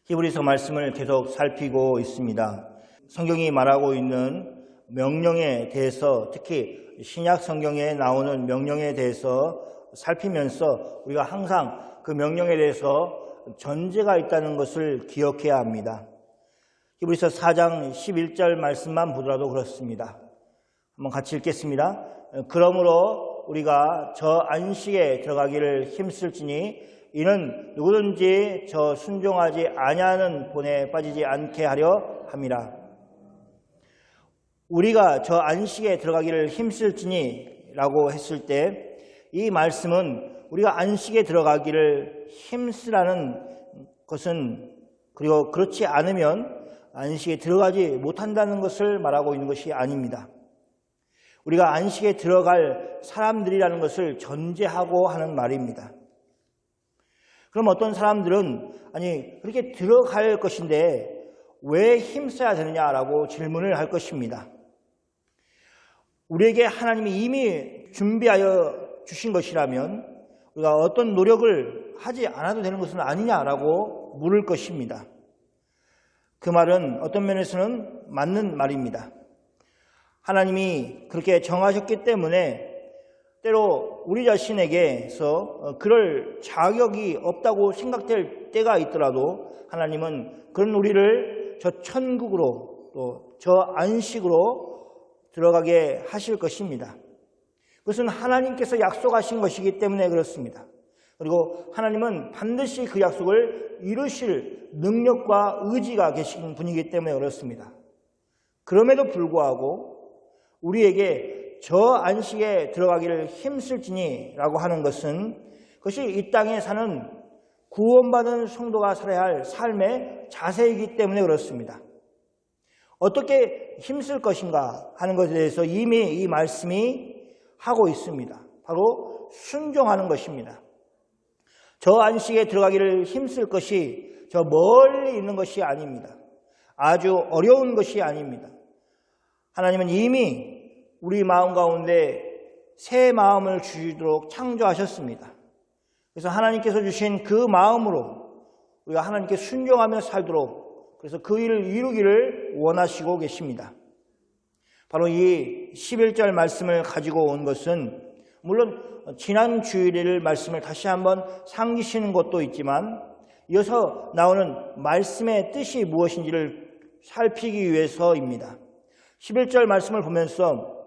히브리서 말씀을 계속 살피고 있습니다. 성경이 말하고 있는 명령에 대해서, 특히 신약 성경에 나오는 명령에 대해서 살피면서 우리가 항상 그 명령에 대해서 전제가 있다는 것을 기억해야 합니다. 히브리서 4장 11절 말씀만 보더라도 그렇습니다. 한번 같이 읽겠습니다. 그러므로 우리가 저 안식에 들어가기를 힘쓸지니 이는 누구든지 저 순종하지 아니하는 본에 빠지지 않게 하려 함이라. 우리가 저 안식에 들어가기를 힘쓸지니 라고 했을 때 이 말씀은 우리가 안식에 들어가기를 힘쓰라는 것은, 그리고 그렇지 않으면 안식에 들어가지 못한다는 것을 말하고 있는 것이 아닙니다. 우리가 안식에 들어갈 사람들이라는 것을 전제하고 하는 말입니다. 그럼 어떤 사람들은 그렇게 들어갈 것인데 왜 힘써야 되느냐라고 질문을 할 것입니다. 우리에게 하나님이 이미 준비하여 주신 것이라면 우리가 어떤 노력을 하지 않아도 되는 것은 아니냐라고 물을 것입니다. 그 말은 어떤 면에서는 맞는 말입니다. 하나님이 그렇게 정하셨기 때문에 때로 우리 자신에게서 그럴 자격이 없다고 생각될 때가 있더라도 하나님은 그런 우리를 저 천국으로 또 저 안식으로 들어가게 하실 것입니다. 그것은 하나님께서 약속하신 것이기 때문에 그렇습니다. 그리고 하나님은 반드시 그 약속을 이루실 능력과 의지가 계신 분이기 때문에 그렇습니다. 그럼에도 불구하고 우리에게 저 안식에 들어가기를 힘쓸지니 라고 하는 것은 그것이 이 땅에 사는 구원받은 성도가 살아야 할 삶의 자세이기 때문에 그렇습니다. 어떻게 힘쓸 것인가 하는 것에 대해서 이미 이 말씀이 하고 있습니다. 바로 순종하는 것입니다. 저 안식에 들어가기를 힘쓸 것이 저 멀리 있는 것이 아닙니다. 아주 어려운 것이 아닙니다. 하나님은 이미 우리 마음 가운데 새 마음을 주시도록 창조하셨습니다. 그래서 하나님께서 주신 그 마음으로 우리가 하나님께 순종하며 살도록, 그래서 그 일을 이루기를 원하시고 계십니다. 바로 이 11절 말씀을 가지고 온 것은 물론 지난 주일의 말씀을 다시 한번 상기시는 것도 있지만 이어서 나오는 말씀의 뜻이 무엇인지를 살피기 위해서입니다. 11절 말씀을 보면서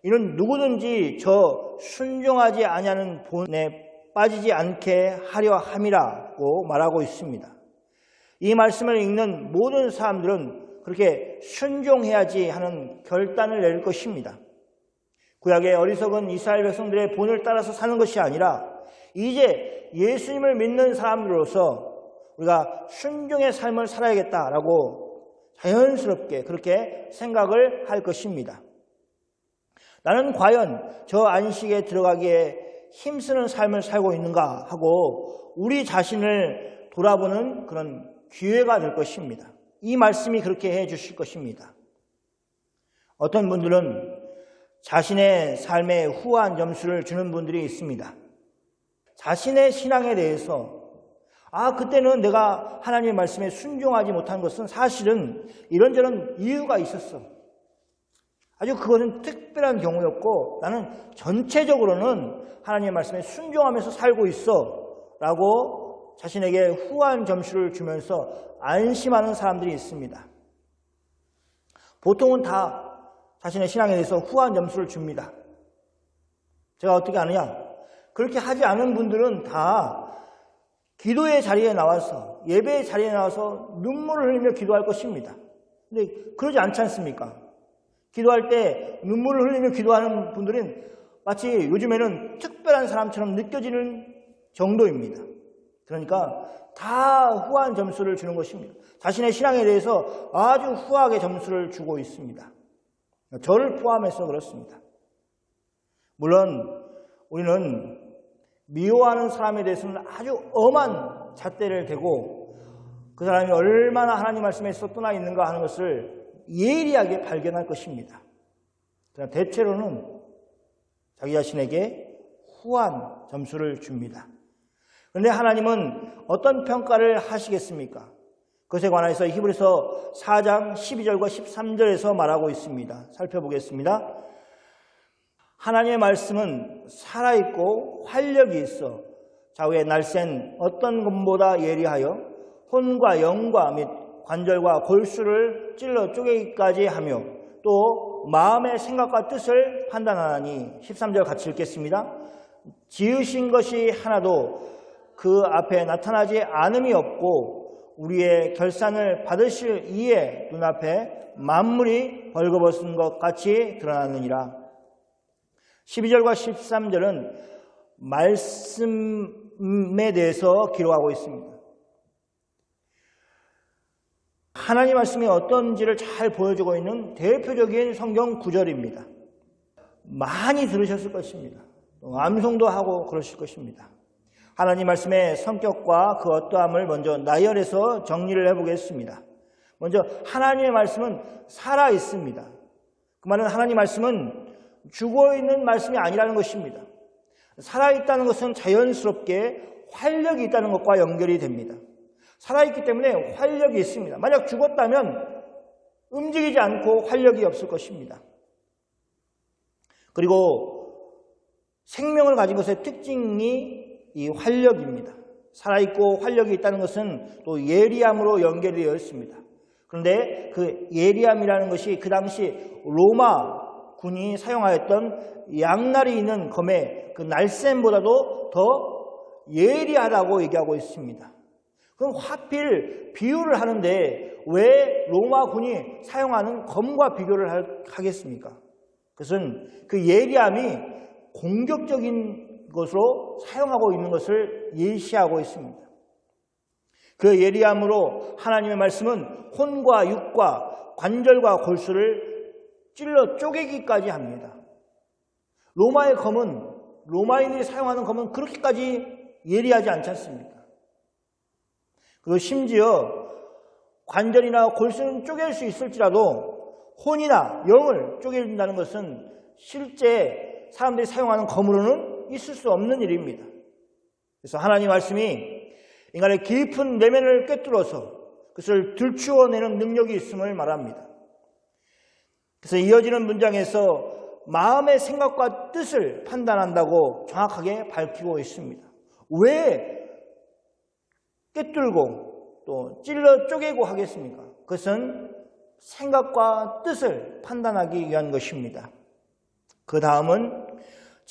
이는 누구든지 저 순종하지 아니하는 본에 빠지지 않게 하려 함이라고 말하고 있습니다. 이 말씀을 읽는 모든 사람들은 그렇게 순종해야지 하는 결단을 내릴 것입니다. 구약의 어리석은 이스라엘 백성들의 본을 따라서 사는 것이 아니라 이제 예수님을 믿는 사람들로서 우리가 순종의 삶을 살아야겠다라고 자연스럽게 그렇게 생각을 할 것입니다. 나는 과연 저 안식에 들어가기에 힘쓰는 삶을 살고 있는가 하고 우리 자신을 돌아보는 그런 기회가 될 것입니다. 이 말씀이 그렇게 해 주실 것입니다. 어떤 분들은 자신의 삶에 후한 점수를 주는 분들이 있습니다. 자신의 신앙에 대해서 그때는 내가 하나님의 말씀에 순종하지 못한 것은 사실은 이런저런 이유가 있었어. 아주 그것은 특별한 경우였고 나는 전체적으로는 하나님의 말씀에 순종하면서 살고 있어 라고 자신에게 후한 점수를 주면서 안심하는 사람들이 있습니다. 보통은 다 자신의 신앙에 대해서 후한 점수를 줍니다. 제가 어떻게 아느냐? 그렇게 하지 않은 분들은 다 기도의 자리에 나와서, 예배의 자리에 나와서 눈물을 흘리며 기도할 것입니다. 근데 그러지 않지 않습니까? 기도할 때 눈물을 흘리며 기도하는 분들은 마치 요즘에는 특별한 사람처럼 느껴지는 정도입니다. 그러니까 다 후한 점수를 주는 것입니다. 자신의 신앙에 대해서 아주 후하게 점수를 주고 있습니다. 저를 포함해서 그렇습니다. 물론 우리는 미워하는 사람에 대해서는 아주 엄한 잣대를 대고 그 사람이 얼마나 하나님 말씀에 쏟아나 있는가 하는 것을 예리하게 발견할 것입니다. 그러나 대체로는 자기 자신에게 후한 점수를 줍니다. 그런데 하나님은 어떤 평가를 하시겠습니까? 그것에 관해서 히브리서 4장 12절과 13절에서 말하고 있습니다. 살펴보겠습니다. 하나님의 말씀은 살아있고 활력이 있어 좌우에 날쌘 어떤 것보다 예리하여 혼과 영과 및 관절과 골수를 찔러 쪼개기까지 하며 또 마음의 생각과 뜻을 판단하니 13절 같이 읽겠습니다. 지으신 것이 하나도 그 앞에 나타나지 않음이 없고 우리의 결산을 받으실 이의 눈앞에 만물이 벌거벗은 것 같이 드러나느니라. 12절과 13절은 말씀에 대해서 기록하고 있습니다. 하나님 말씀이 어떤지를 잘 보여주고 있는 대표적인 성경 구절입니다. 많이 들으셨을 것입니다. 암송도 하고 그러실 것입니다. 하나님 말씀의 성격과 그 어떠함을 먼저 나열해서 정리를 해보겠습니다. 먼저 하나님의 말씀은 살아있습니다. 그 말은 하나님 말씀은 죽어있는 말씀이 아니라는 것입니다. 살아있다는 것은 자연스럽게 활력이 있다는 것과 연결이 됩니다. 살아있기 때문에 활력이 있습니다. 만약 죽었다면 움직이지 않고 활력이 없을 것입니다. 그리고 생명을 가진 것의 특징이 이 활력입니다. 살아있고 활력이 있다는 것은 또 예리함으로 연결이 되어 있습니다. 그런데 그 예리함이라는 것이 그 당시 로마 군이 사용하였던 양날이 있는 검의 그 날쌘보다도 더 예리하다고 얘기하고 있습니다. 그럼 하필 비유를 하는데 왜 로마 군이 사용하는 검과 비교를 하겠습니까? 그것은 그 예리함이 공격적인 것으로 사용하고 있는 것을 예시하고 있습니다. 그 예리함으로 하나님의 말씀은 혼과 육과 관절과 골수를 찔러 쪼개기까지 합니다. 로마의 검은, 로마인들이 사용하는 검은 그렇게까지 예리하지 않지 않습니까? 그리고 심지어 관절이나 골수는 쪼갤 수 있을지라도 혼이나 영을 쪼개준다는 것은 실제 사람들이 사용하는 검으로는 있을 수 없는 일입니다. 그래서 하나님 말씀이 인간의 깊은 내면을 꿰뚫어서 그것을 들추어내는 능력이 있음을 말합니다. 그래서 이어지는 문장에서 마음의 생각과 뜻을 판단한다고 정확하게 밝히고 있습니다. 왜 꿰뚫고 또 찔러 쪼개고 하겠습니까? 그것은 생각과 뜻을 판단하기 위한 것입니다. 그 다음은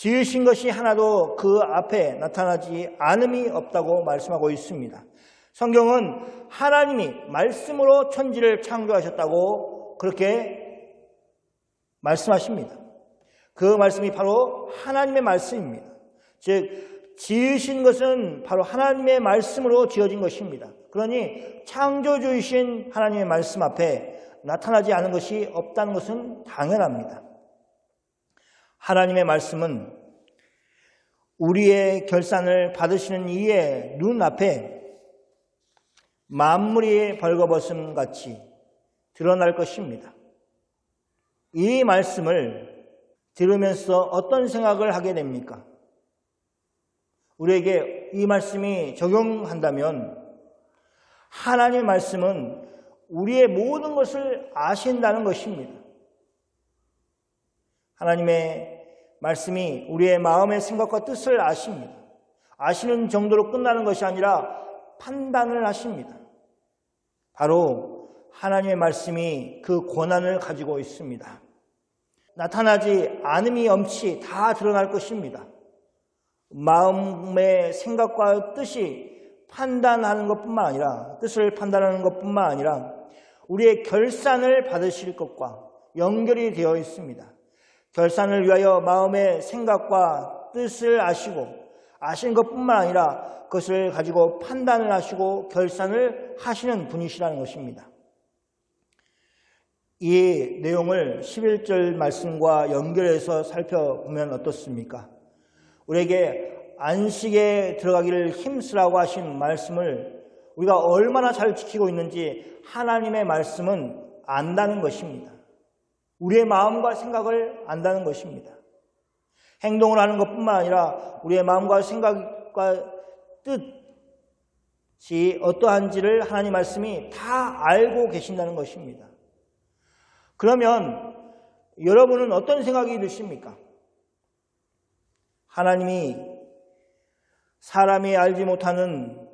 지으신 것이 하나도 그 앞에 나타나지 않음이 없다고 말씀하고 있습니다. 성경은 하나님이 말씀으로 천지를 창조하셨다고 그렇게 말씀하십니다. 그 말씀이 바로 하나님의 말씀입니다. 즉 지으신 것은 바로 하나님의 말씀으로 지어진 것입니다. 그러니 창조주이신 하나님의 말씀 앞에 나타나지 않은 것이 없다는 것은 당연합니다. 하나님의 말씀은 우리의 결산을 받으시는 이의 눈앞에 만물이 벌거벗음 같이 드러날 것입니다. 이 말씀을 들으면서 어떤 생각을 하게 됩니까? 우리에게 이 말씀이 적용한다면 하나님의 말씀은 우리의 모든 것을 아신다는 것입니다. 하나님의 말씀이 우리의 마음의 생각과 뜻을 아십니다. 아시는 정도로 끝나는 것이 아니라 판단을 하십니다. 바로 하나님의 말씀이 그 권한을 가지고 있습니다. 나타나지 않음이 없이 다 드러날 것입니다. 마음의 생각과 뜻이 판단하는 것뿐만 아니라 뜻을 판단하는 것뿐만 아니라 우리의 결산을 받으실 것과 연결이 되어 있습니다. 결산을 위하여 마음의 생각과 뜻을 아시고 아신 것뿐만 아니라 그것을 가지고 판단을 하시고 결산을 하시는 분이시라는 것입니다. 이 내용을 11절 말씀과 연결해서 살펴보면 어떻습니까? 우리에게 안식에 들어가기를 힘쓰라고 하신 말씀을 우리가 얼마나 잘 지키고 있는지 하나님의 말씀은 안다는 것입니다. 우리의 마음과 생각을 안다는 것입니다. 행동을 하는 것뿐만 아니라 우리의 마음과 생각과 뜻, 어떠한지를 하나님 말씀이 다 알고 계신다는 것입니다. 그러면 여러분은 어떤 생각이 드십니까? 하나님이 사람이 알지 못하는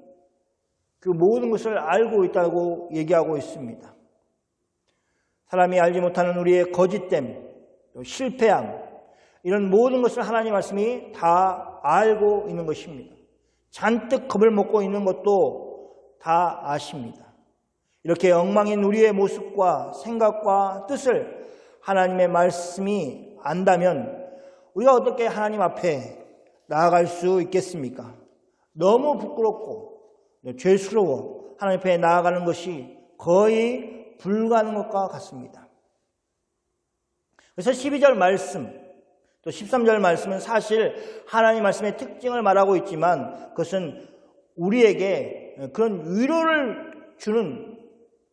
그 모든 것을 알고 있다고 얘기하고 있습니다. 사람이 알지 못하는 우리의 거짓됨, 실패함, 이런 모든 것을 하나님 말씀이 다 알고 있는 것입니다. 잔뜩 겁을 먹고 있는 것도 다 아십니다. 이렇게 엉망인 우리의 모습과 생각과 뜻을 하나님의 말씀이 안다면 우리가 어떻게 하나님 앞에 나아갈 수 있겠습니까? 너무 부끄럽고 죄스러워 하나님 앞에 나아가는 것이 거의 불가능한 것과 같습니다. 그래서 12절 말씀, 또 13절 말씀은 사실 하나님 말씀의 특징을 말하고 있지만 그것은 우리에게 그런 위로를 주는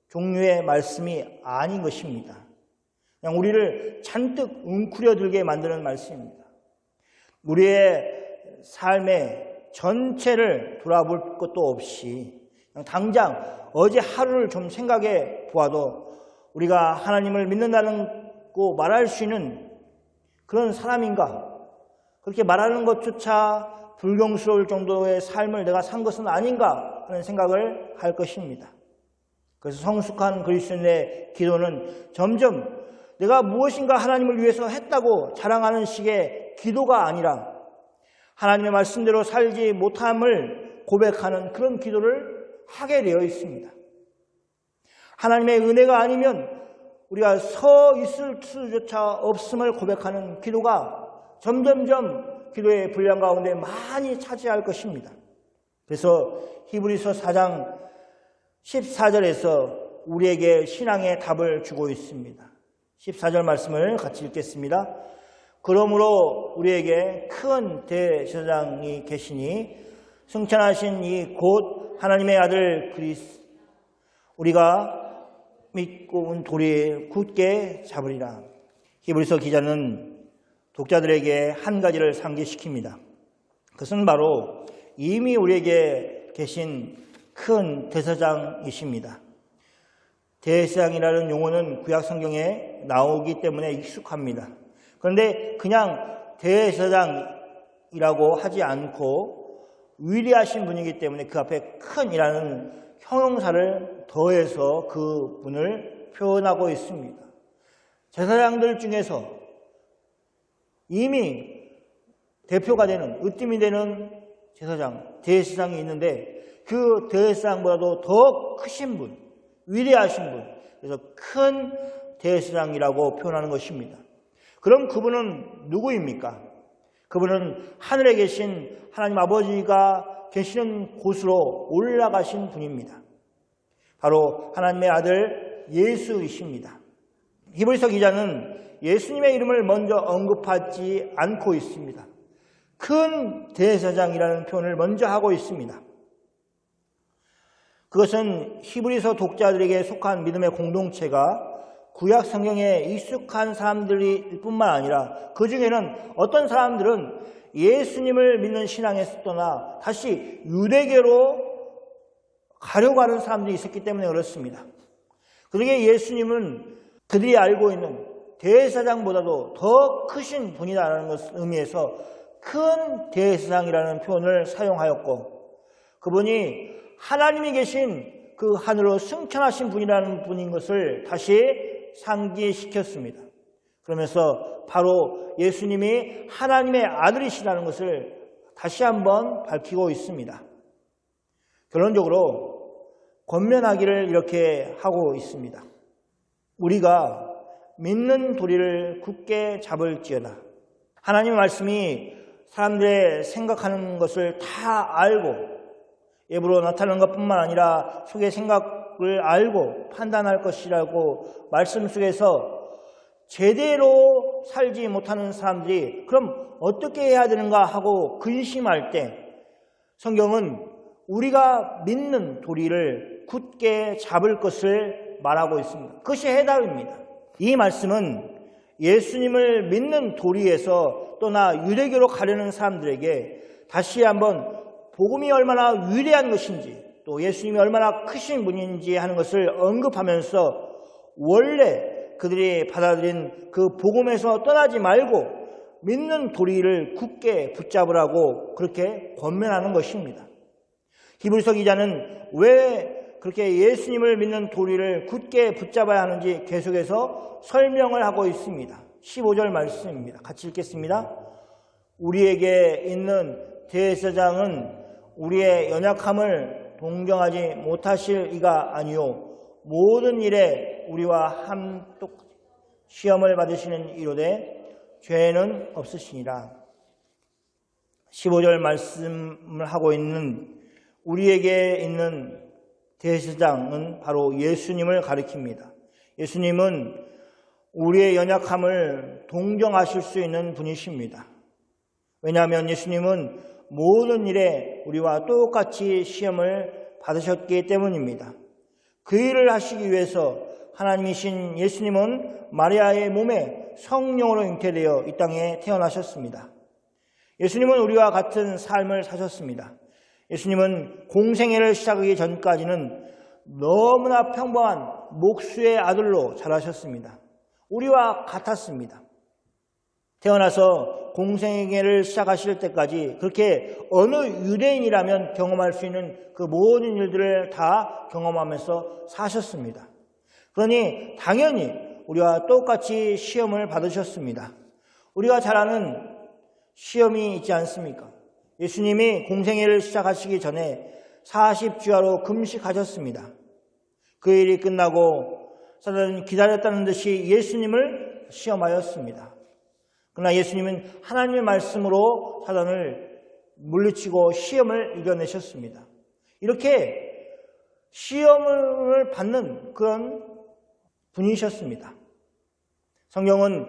종류의 말씀이 아닌 것입니다. 그냥 우리를 잔뜩 웅크려들게 만드는 말씀입니다. 우리의 삶의 전체를 돌아볼 것도 없이 그냥 당장 어제 하루를 좀 생각해 보아도 우리가 하나님을 믿는다고 말할 수 있는 그런 사람인가? 그렇게 말하는 것조차 불경스러울 정도의 삶을 내가 산 것은 아닌가 하는 생각을 할 것입니다. 그래서 성숙한 그리스도인의 기도는 점점 내가 무엇인가 하나님을 위해서 했다고 자랑하는 식의 기도가 아니라 하나님의 말씀대로 살지 못함을 고백하는 그런 기도를 하게 되어 있습니다. 하나님의 은혜가 아니면 우리가 서 있을 수조차 없음을 고백하는 기도가 점점점 기도의 분량 가운데 많이 차지할 것입니다. 그래서 히브리서 4장 14절에서 우리에게 신앙의 답을 주고 있습니다. 14절 말씀을 같이 읽겠습니다. 그러므로 우리에게 큰 대제사장이 계시니 승천하신 이 곧 하나님의 아들 그리스도 우리가 믿고 온 도리에 굳게 잡으리라. 히브리서 기자는 독자들에게 한 가지를 상기시킵니다. 그것은 바로 이미 우리에게 계신 큰 대제사장이십니다. 대제사장이라는 용어는 구약 성경에 나오기 때문에 익숙합니다. 그런데 그냥 대제사장이라고 하지 않고 위대하신 분이기 때문에 그 앞에 큰이라는 형용사를 더해서 그 분을 표현하고 있습니다. 제사장들 중에서 이미 대표가 되는, 으뜸이 되는 제사장, 대제사장이 있는데 그 대제사장보다도 더 크신 분, 위대하신 분, 그래서 큰 대제사장이라고 표현하는 것입니다. 그럼 그분은 누구입니까? 그분은 하늘에 계신 하나님 아버지가 계시는 곳으로 올라가신 분입니다. 바로 하나님의 아들 예수이십니다. 히브리서 기자는 예수님의 이름을 먼저 언급하지 않고 있습니다. 큰 대제사장이라는 표현을 먼저 하고 있습니다. 그것은 히브리서 독자들에게 속한 믿음의 공동체가 구약 성경에 익숙한 사람들일 뿐만 아니라 그 중에는 어떤 사람들은 예수님을 믿는 신앙에서 떠나 다시 유대교로 가려고 하는 사람들이 있었기 때문에 그렇습니다. 그러기에 예수님은 그들이 알고 있는 대제사장보다도 더 크신 분이라는 의미에서 큰 대제사장이라는 표현을 사용하였고 그분이 하나님이 계신 그 하늘로 승천하신 분이라는 분인 것을 다시 상기시켰습니다. 그러면서 바로 예수님이 하나님의 아들이시라는 것을 다시 한번 밝히고 있습니다. 결론적으로 권면하기를 이렇게 하고 있습니다. 우리가 믿는 도리를 굳게 잡을지어다. 하나님의 말씀이 사람들의 생각하는 것을 다 알고 예부로 나타나는 것뿐만 아니라 속의 생각을 알고 판단할 것이라고 말씀 속에서 제대로 살지 못하는 사람들이 그럼 어떻게 해야 되는가 하고 근심할 때 성경은 우리가 믿는 도리를 굳게 잡을 것을 말하고 있습니다. 그것이 해답입니다. 이 말씀은 예수님을 믿는 도리에서 떠나 유대교로 가려는 사람들에게 다시 한번 복음이 얼마나 위대한 것인지 또 예수님이 얼마나 크신 분인지 하는 것을 언급하면서 원래 그들이 받아들인 그 복음에서 떠나지 말고 믿는 도리를 굳게 붙잡으라고 그렇게 권면하는 것입니다. 히브리서 기자는 왜 그렇게 예수님을 믿는 도리를 굳게 붙잡아야 하는지 계속해서 설명을 하고 있습니다. 15절 말씀입니다. 같이 읽겠습니다. 우리에게 있는 대제사장은 우리의 연약함을 동정하지 못하실 이가 아니요 모든 일에 우리와 함께 시험을 받으시는 이로되 죄는 없으시니라. 15절 말씀을 하고 있는 우리에게 있는 대제사장은 바로 예수님을 가리킵니다. 예수님은 우리의 연약함을 동정하실 수 있는 분이십니다. 왜냐하면 예수님은 모든 일에 우리와 똑같이 시험을 받으셨기 때문입니다. 그 일을 하시기 위해서 하나님이신 예수님은 마리아의 몸에 성령으로 잉태되어 이 땅에 태어나셨습니다. 예수님은 우리와 같은 삶을 사셨습니다. 예수님은 공생애를 시작하기 전까지는 너무나 평범한 목수의 아들로 자라셨습니다. 우리와 같았습니다. 태어나서 공생애를 시작하실 때까지 그렇게 어느 유대인이라면 경험할 수 있는 그 모든 일들을 다 경험하면서 사셨습니다. 그러니 당연히 우리와 똑같이 시험을 받으셨습니다. 우리가 잘 아는 시험이 있지 않습니까? 예수님이 공생애를 시작하시기 전에 40주야로 금식하셨습니다. 그 일이 끝나고 사단은 기다렸다는 듯이 예수님을 시험하였습니다. 그러나 예수님은 하나님의 말씀으로 사단을 물리치고 시험을 이겨내셨습니다. 이렇게 시험을 받는 그런 분이셨습니다. 성경은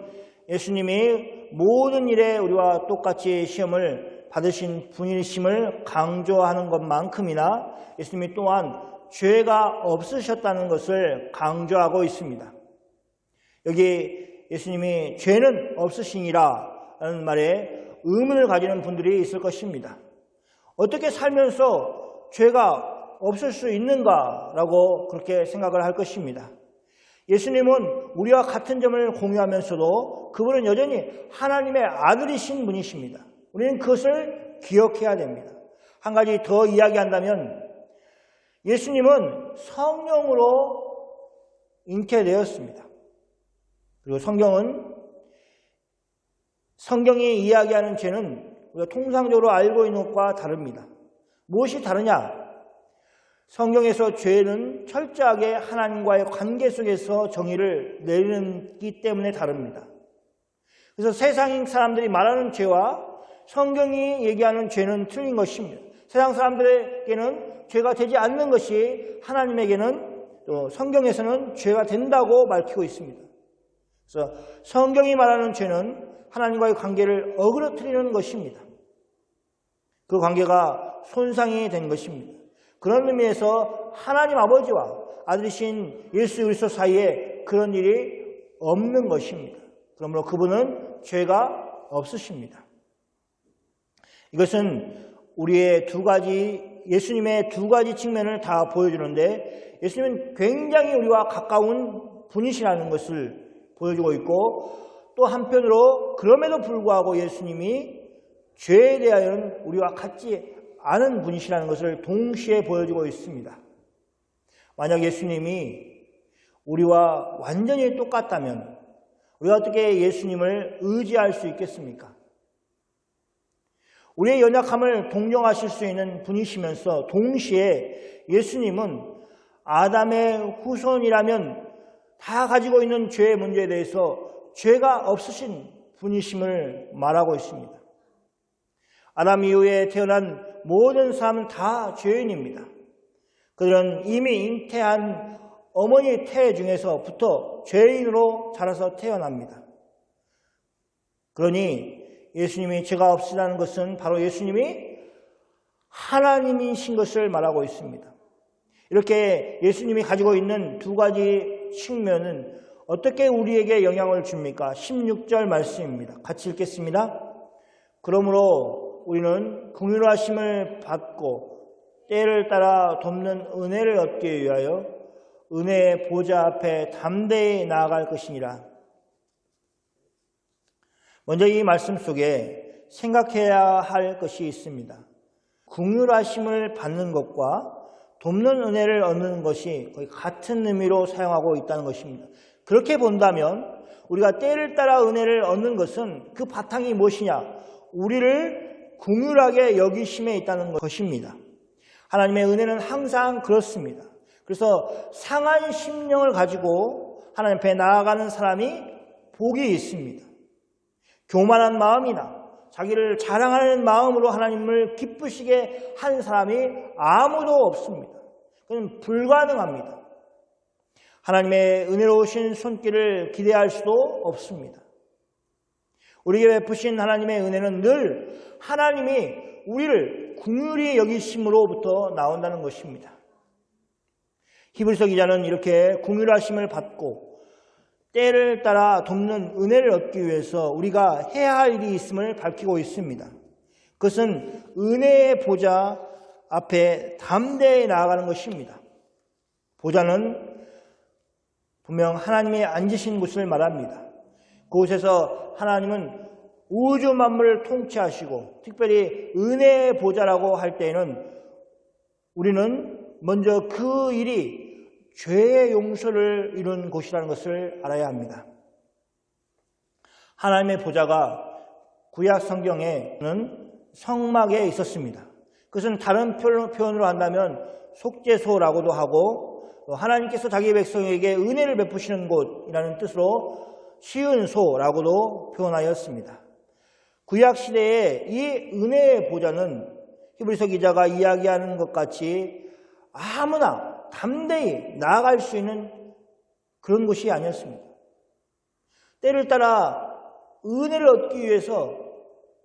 예수님이 모든 일에 우리와 똑같이 시험을 받으신 분이심을 강조하는 것만큼이나 예수님이 또한 죄가 없으셨다는 것을 강조하고 있습니다. 여기 예수님이 죄는 없으시니라 라는 말에 의문을 가지는 분들이 있을 것입니다. 어떻게 살면서 죄가 없을 수 있는가라고 그렇게 생각을 할 것입니다. 예수님은 우리와 같은 점을 공유하면서도 그분은 여전히 하나님의 아들이신 분이십니다. 우리는 그것을 기억해야 됩니다. 한 가지 더 이야기한다면 예수님은 성령으로 잉태되었습니다. 그리고 성경이 이야기하는 죄는 우리가 통상적으로 알고 있는 것과 다릅니다. 무엇이 다르냐? 성경에서 죄는 철저하게 하나님과의 관계 속에서 정의를 내리기 때문에 다릅니다. 그래서 세상 사람들이 말하는 죄와 성경이 얘기하는 죄는 틀린 것입니다. 세상 사람들에게는 죄가 되지 않는 것이 하나님에게는 또 성경에서는 죄가 된다고 밝히고 있습니다. 그래서 성경이 말하는 죄는 하나님과의 관계를 어그러뜨리는 것입니다. 그 관계가 손상이 된 것입니다. 그런 의미에서 하나님 아버지와 아들이신 예수 그리스도 사이에 그런 일이 없는 것입니다. 그러므로 그분은 죄가 없으십니다. 이것은 우리의 예수님의 두 가지 측면을 다 보여주는데 예수님은 굉장히 우리와 가까운 분이시라는 것을 보여주고 있고 또 한편으로 그럼에도 불구하고 예수님이 죄에 대하여는 우리와 같지 않은 분이시라는 것을 동시에 보여주고 있습니다. 만약 예수님이 우리와 완전히 똑같다면 우리가 어떻게 예수님을 의지할 수 있겠습니까? 우리의 연약함을 동정하실 수 있는 분이시면서 동시에 예수님은 아담의 후손이라면 다 가지고 있는 죄의 문제에 대해서 죄가 없으신 분이심을 말하고 있습니다. 아담 이후에 태어난 모든 사람은 다 죄인입니다. 그들은 이미 잉태한 어머니 태 중에서부터 죄인으로 자라서 태어납니다. 그러니 예수님이 죄가 없으시다는 것은 바로 예수님이 하나님이신 것을 말하고 있습니다. 이렇게 예수님이 가지고 있는 두 가지 측면은 어떻게 우리에게 영향을 줍니까? 16절 말씀입니다. 같이 읽겠습니다. 그러므로 우리는 긍휼하심을 받고 때를 따라 돕는 은혜를 얻기 위하여 은혜의 보좌 앞에 담대히 나아갈 것이니라. 먼저 이 말씀 속에 생각해야 할 것이 있습니다. 긍휼하심을 받는 것과 돕는 은혜를 얻는 것이 거의 같은 의미로 사용하고 있다는 것입니다. 그렇게 본다면 우리가 때를 따라 은혜를 얻는 것은 그 바탕이 무엇이냐? 우리를 긍휼하게 여기심에 있다는 것입니다. 하나님의 은혜는 항상 그렇습니다. 그래서 상한 심령을 가지고 하나님 앞에 나아가는 사람이 복이 있습니다. 교만한 마음이나 자기를 자랑하는 마음으로 하나님을 기쁘시게 한 사람이 아무도 없습니다. 그건 불가능합니다. 하나님의 은혜로우신 손길을 기대할 수도 없습니다. 우리에게 베푸신 하나님의 은혜는 늘 하나님이 우리를 긍휼히 여기심으로부터 나온다는 것입니다. 히브리서 기자는 이렇게 긍휼하심을 받고 때를 따라 돕는 은혜를 얻기 위해서 우리가 해야 할 일이 있음을 밝히고 있습니다. 그것은 은혜의 보좌 앞에 담대히 나아가는 것입니다. 보좌는 분명 하나님이 앉으신 곳을 말합니다. 그곳에서 하나님은 우주 만물을 통치하시고 특별히 은혜의 보좌라고 할 때에는 우리는 먼저 그 일이 죄의 용서를 이룬 곳이라는 것을 알아야 합니다. 하나님의 보좌가 구약 성경에는 성막에 있었습니다. 그것은 다른 표현으로 한다면 속죄소라고도 하고 하나님께서 자기 백성에게 은혜를 베푸시는 곳이라는 뜻으로 시은소라고도 표현하였습니다. 구약 시대에 이 은혜의 보좌는 히브리서 기자가 이야기하는 것 같이 아무나 담대히 나아갈 수 있는 그런 곳이 아니었습니다. 때를 따라 은혜를 얻기 위해서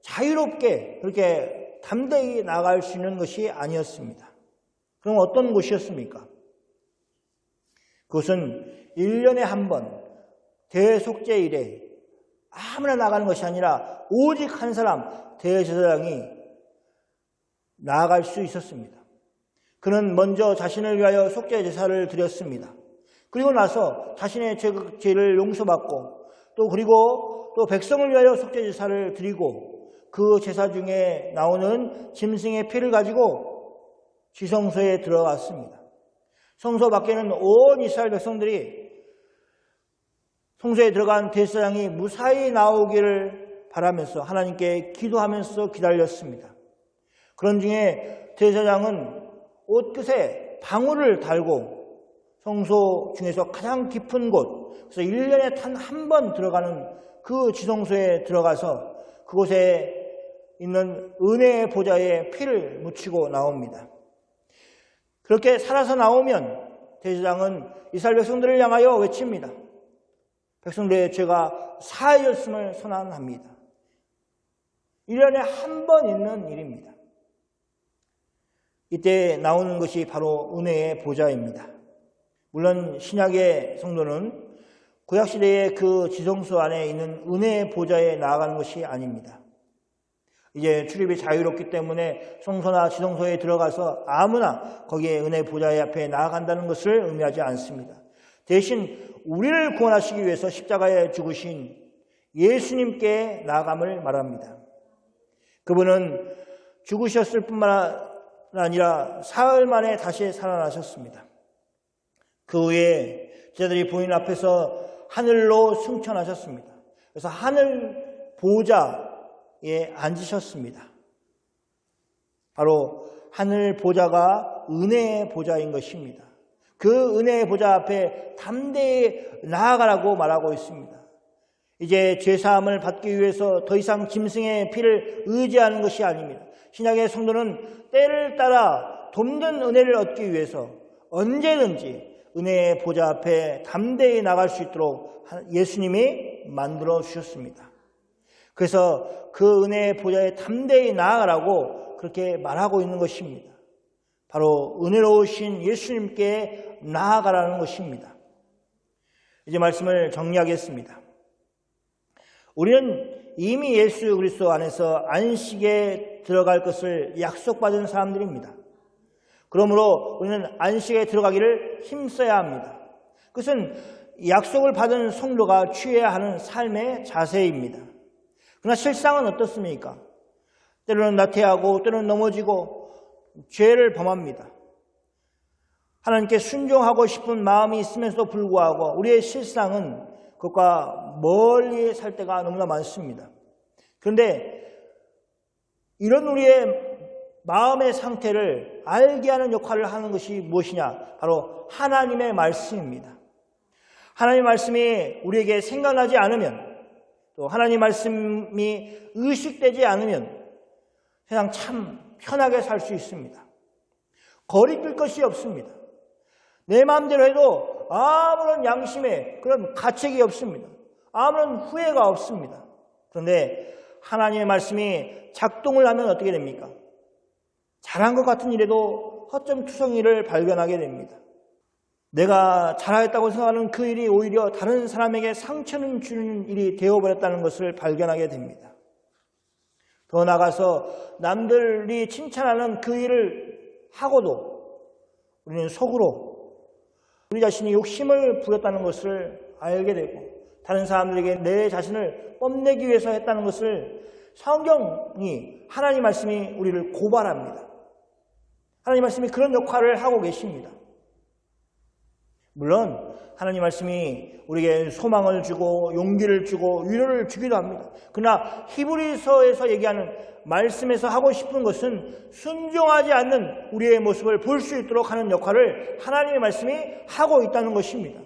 자유롭게 그렇게 담대히 나아갈 수 있는 것이 아니었습니다. 그럼 어떤 곳이었습니까? 그것은 1년에 한 번 대속죄일에 아무나 나가는 것이 아니라 오직 한 사람 대제사장이 나아갈 수 있었습니다. 그는 먼저 자신을 위하여 속죄 제사를 드렸습니다. 그리고 나서 자신의 죄를 용서받고 그리고 백성을 위하여 속죄 제사를 드리고 그 제사 중에 나오는 짐승의 피를 가지고 지성소에 들어갔습니다. 성소 밖에는 온 이스라엘 백성들이 성소에 들어간 대제사장이 무사히 나오기를 바라면서 하나님께 기도하면서 기다렸습니다. 그런 중에 대제사장은 옷끝에 방울을 달고 성소 중에서 가장 깊은 곳, 그래서 1년에 단 한 번 들어가는 그 지성소에 들어가서 그곳에 있는 은혜의 보좌에 피를 묻히고 나옵니다. 그렇게 살아서 나오면 대제사장은 이스라엘 백성들을 향하여 외칩니다. 백성들의 죄가 사하였음을 선언합니다. 1년에 한 번 있는 일입니다. 이때 나오는 것이 바로 은혜의 보좌입니다. 물론 신약의 성도는 구약시대의 그 지성소 안에 있는 은혜의 보좌에 나아가는 것이 아닙니다. 이제 출입이 자유롭기 때문에 성소나 지성소에 들어가서 아무나 거기에 은혜의 보좌 앞에 나아간다는 것을 의미하지 않습니다. 대신 우리를 구원하시기 위해서 십자가에 죽으신 예수님께 나아감을 말합니다. 그분은 죽으셨을 뿐만 아니라 사흘 만에 다시 살아나셨습니다. 그 후에 제자들이 보인 앞에서 하늘로 승천하셨습니다. 그래서 하늘 보좌에 앉으셨습니다. 바로 하늘 보좌가 은혜의 보좌인 것입니다. 그 은혜의 보좌 앞에 담대히 나아가라고 말하고 있습니다. 이제 죄사함을 받기 위해서 더 이상 짐승의 피를 의지하는 것이 아닙니다. 신약의 성도는 때를 따라 돕는 은혜를 얻기 위해서 언제든지 은혜의 보좌 앞에 담대히 나갈 수 있도록 예수님이 만들어 주셨습니다. 그래서 그 은혜의 보좌에 담대히 나아가라고 그렇게 말하고 있는 것입니다. 바로 은혜로우신 예수님께 나아가라는 것입니다. 이제 말씀을 정리하겠습니다. 우리는 이미 예수 그리스도 안에서 안식에 들어갈 것을 약속받은 사람들입니다. 그러므로 우리는 안식에 들어가기를 힘써야 합니다. 그것은 약속을 받은 성도가 취해야 하는 삶의 자세입니다. 그러나 실상은 어떻습니까? 때로는 나태하고 때로는 넘어지고 죄를 범합니다. 하나님께 순종하고 싶은 마음이 있음에도 불구하고 우리의 실상은 그것과 멀리 살 때가 너무나 많습니다. 그런데 이런 우리의 마음의 상태를 알게 하는 역할을 하는 것이 무엇이냐? 바로 하나님의 말씀입니다. 하나님의 말씀이 우리에게 생각나지 않으면, 또 하나님의 말씀이 의식되지 않으면 그냥 참 편하게 살 수 있습니다. 거리낄 것이 없습니다. 내 마음대로 해도 아무런 양심에 그런 가책이 없습니다. 아무런 후회가 없습니다. 그런데 하나님의 말씀이 작동을 하면 어떻게 됩니까? 잘한 것 같은 일에도 허점투성이를 발견하게 됩니다. 내가 잘하였다고 생각하는 그 일이 오히려 다른 사람에게 상처를 주는 일이 되어버렸다는 것을 발견하게 됩니다. 더 나아가서 남들이 칭찬하는 그 일을 하고도 우리는 속으로 우리 자신이 욕심을 부렸다는 것을 알게 되고 다른 사람들에게 내 자신을 뽐내기 위해서 했다는 것을 성경이, 하나님 말씀이 우리를 고발합니다. 하나님 말씀이 그런 역할을 하고 계십니다. 물론 하나님 말씀이 우리에게 소망을 주고 용기를 주고 위로를 주기도 합니다. 그러나 히브리서에서 얘기하는 말씀에서 하고 싶은 것은 순종하지 않는 우리의 모습을 볼 수 있도록 하는 역할을 하나님의 말씀이 하고 있다는 것입니다.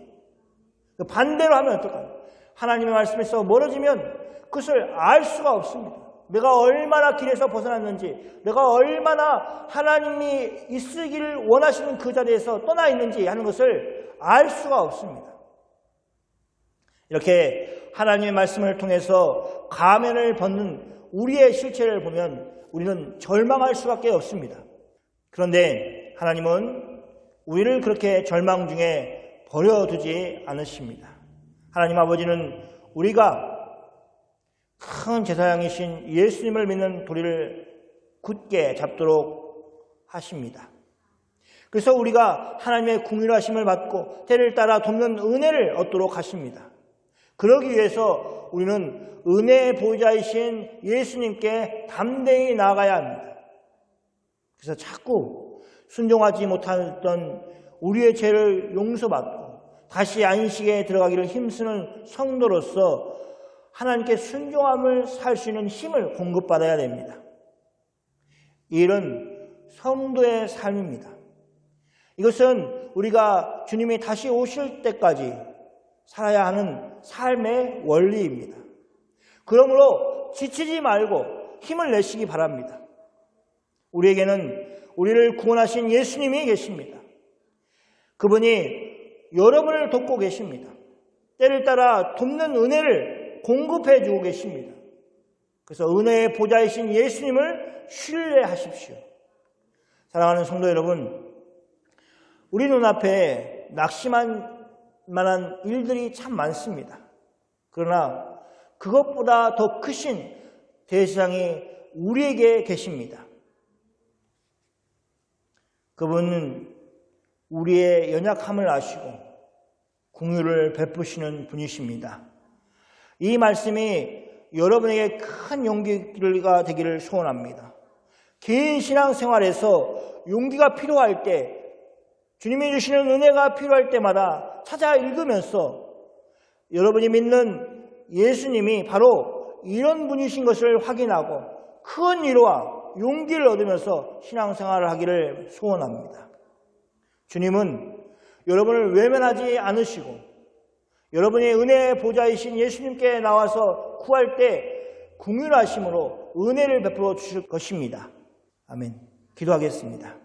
반대로 하면 어떨까요? 하나님의 말씀에서 멀어지면 그것을 알 수가 없습니다. 내가 얼마나 길에서 벗어났는지, 내가 얼마나 하나님이 있으기를 원하시는 그 자리에서 떠나 있는지 하는 것을 알 수가 없습니다. 이렇게 하나님의 말씀을 통해서 가면을 벗는 우리의 실체를 보면 우리는 절망할 수밖에 없습니다. 그런데 하나님은 우리를 그렇게 절망 중에 버려두지 않으십니다. 하나님 아버지는 우리가 큰 제사장이신 예수님을 믿는 도리를 굳게 잡도록 하십니다. 그래서 우리가 하나님의 궁휼하심을 받고 때를 따라 돕는 은혜를 얻도록 하십니다. 그러기 위해서 우리는 은혜의 보호자이신 예수님께 담대히 나아가야 합니다. 그래서 자꾸 순종하지 못했던 우리의 죄를 용서받고 다시 안식에 들어가기를 힘쓰는 성도로서 하나님께 순종함을 살 수 있는 힘을 공급받아야 됩니다. 이 일은 성도의 삶입니다. 이것은 우리가 주님이 다시 오실 때까지 살아야 하는 삶의 원리입니다. 그러므로 지치지 말고 힘을 내시기 바랍니다. 우리에게는 우리를 구원하신 예수님이 계십니다. 그분이 여러분을 돕고 계십니다. 때를 따라 돕는 은혜를 공급해 주고 계십니다. 그래서 은혜의 보좌이신 예수님을 신뢰하십시오. 사랑하는 성도 여러분, 우리 눈앞에 낙심할 만한 일들이 참 많습니다. 그러나 그것보다 더 크신 대상이 우리에게 계십니다. 그분은 우리의 연약함을 아시고 긍휼을 베푸시는 분이십니다. 이 말씀이 여러분에게 큰 용기가 되기를 소원합니다. 개인 신앙생활에서 용기가 필요할 때, 주님이 주시는 은혜가 필요할 때마다 찾아 읽으면서 여러분이 믿는 예수님이 바로 이런 분이신 것을 확인하고 큰 위로와 용기를 얻으면서 신앙생활을 하기를 소원합니다. 주님은 여러분을 외면하지 않으시고 여러분의 은혜의 보좌이신 예수님께 나와서 구할 때 긍휼하심으로 은혜를 베풀어 주실 것입니다. 아멘. 기도하겠습니다.